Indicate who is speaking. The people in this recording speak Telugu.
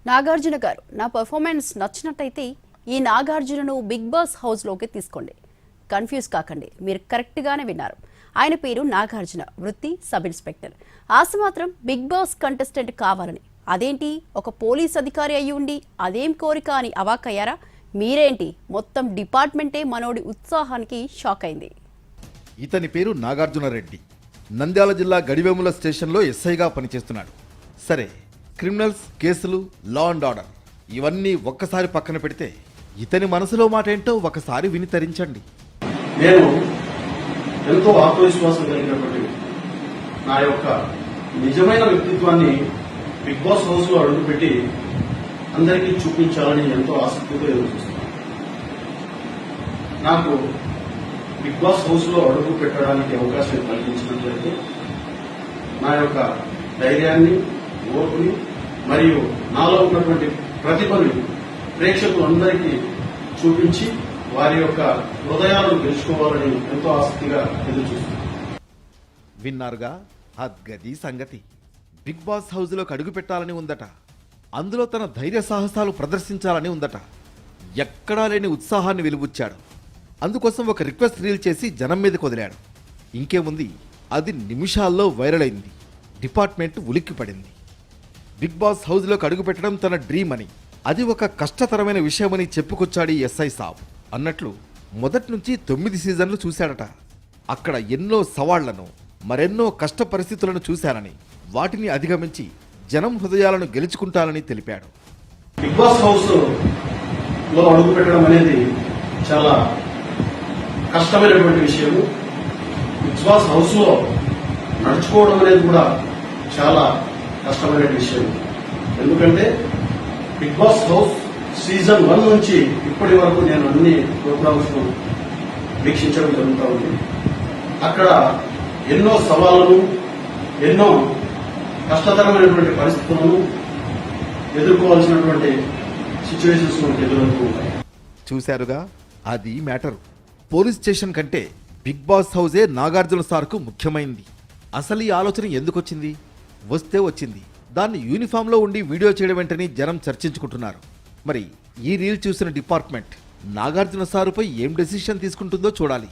Speaker 1: నాగార్జున గారు, నా పర్ఫార్మెన్స్ నచ్చినట్టయితే ఈ నాగార్జునను బిగ్ బాస్ హౌస్లోకి తీసుకోండి. కన్ఫ్యూజ్ కాకండి, మీరు కరెక్ట్గానే విన్నారు. ఆయన పేరు నాగార్జున, వృత్తి సబ్ ఇన్స్పెక్టర్. ఆశ మాత్రం బిగ్ బాస్ కంటెస్టెంట్ కావాలని. అదేంటి, ఒక పోలీస్ అధికారి అయ్యి ఉండి అదేం కోరిక అని అవాక్కయ్యారా? మీరేంటి, మొత్తం డిపార్ట్మెంటే మనోడి ఉత్సాహానికి షాక్ అయింది.
Speaker 2: ఇతని పేరు నాగార్జున రెడ్డి. నంద్యాల జిల్లా గడివేముల స్టేషన్లో ఎస్ఐగా పనిచేస్తున్నాడు. సరే, క్రిమినల్స్, కేసులు, లా అండ్ ఆర్డర్ ఇవన్నీ ఒక్కసారి పక్కన పెడితే ఇతని మనసులో మాట ఏంటో ఒకసారి విని తరించండి.
Speaker 3: నేను ఎంతో ఆత్మవిశ్వాసం కలిగినటువంటి నా యొక్క నిజమైన వ్యక్తిత్వాన్ని బిగ్ బాస్ హౌస్ లో అడుగుపెట్టి అందరికీ చూపించాలని ఎంతో ఆసక్తితో ఎదురుచూస్తున్నాను. నాకు బిగ్ బాస్ హౌస్ లో అడుగు పెట్టడానికి అవకాశం కల్పించినట్లయితే నా యొక్క ధైర్యాన్ని, ఓర్పుని మరియు నాలో ఉన్నటువంటి ప్రతిభని ప్రేక్షకులందరికీ చూపించి వారి యొక్క హృదయాలను గెలుచుకోవాలని ఎంతో ఆసక్తిగా ఎదురుచూస్తున్నాను.
Speaker 2: విన్నారుగా, అద్గది సంగతి. బిగ్ బాస్ హౌస్లోకి అడుగు పెట్టాలని ఉందట. అందులో తన ధైర్య సాహసాలు ప్రదర్శించాలని ఉందట. ఎక్కడా లేని ఉత్సాహాన్ని వెలుబుచ్చాడు. అందుకోసం ఒక రిక్వెస్ట్ రీల్ చేసి జనం మీదకి వదిలాడు. ఇంకేముంది, అది నిమిషాల్లో వైరల్ అయింది. డిపార్ట్మెంట్ ఉలిక్కిపడింది. బిగ్ బాస్ హౌస్లోకి అడుగు పెట్టడం తన డ్రీమ్ అని, అది ఒక కష్టతరమైన విషయమని చెప్పుకొచ్చాడు ఎస్ఐ సాబ్. అన్నట్లు మొదటి నుంచి 9 సీజన్లు చూశాడట. అక్కడ ఎన్నో సవాళ్లను, మరెన్నో కష్ట పరిస్థితులను చూశానని, వాటిని అధిగమించి జనం హృదయాలను గెలుచుకుంటానని తెలిపాడు.
Speaker 3: బిగ్ బాస్ హౌస్ లో అడుగు పెట్టడం అనేది చాలా కష్టమైనటువంటి విషయము. బిగ్ బాస్ హౌస్ లో నడుచుకోవడం అనేది కూడా చాలా కష్టమైన విషయం. ఎందుకంటే బిగ్ బాస్ హౌస్ సీజన్ 1 నుంచి ఇప్పటి వరకు నేను అన్ని ప్రోగ్రామ్స్ వీక్షించడం జరుగుతూ ఉంది. అక్కడ ఎన్నో సవాళ్లను, ఎన్నో కష్టతరమైనటువంటి పరిస్థితులను ఎదుర్కోవాల్సినటువంటి సిచ్యువేషన్స్ మనకు ఎదురవుతూ ఉంటాయి.
Speaker 2: చూశారుగా, అది మ్యాటర్. పోలీస్ స్టేషన్ కంటే బిగ్ బాస్ హౌసే నాగార్జున సార్కు ముఖ్యమైంది. అసలు ఈ ఆలోచన ఎందుకొచ్చింది? వస్తే వచ్చింది. దాన్ని యూనిఫామ్లో ఉండి వీడియో చేయడం వెంటనే జనం చర్చించుకుంటున్నారు. మరి ఈ రీల్ చూసిన డిపార్ట్మెంట్ నాగార్జున సారుపై ఏం డెసిషన్ తీసుకుంటుందో చూడాలి.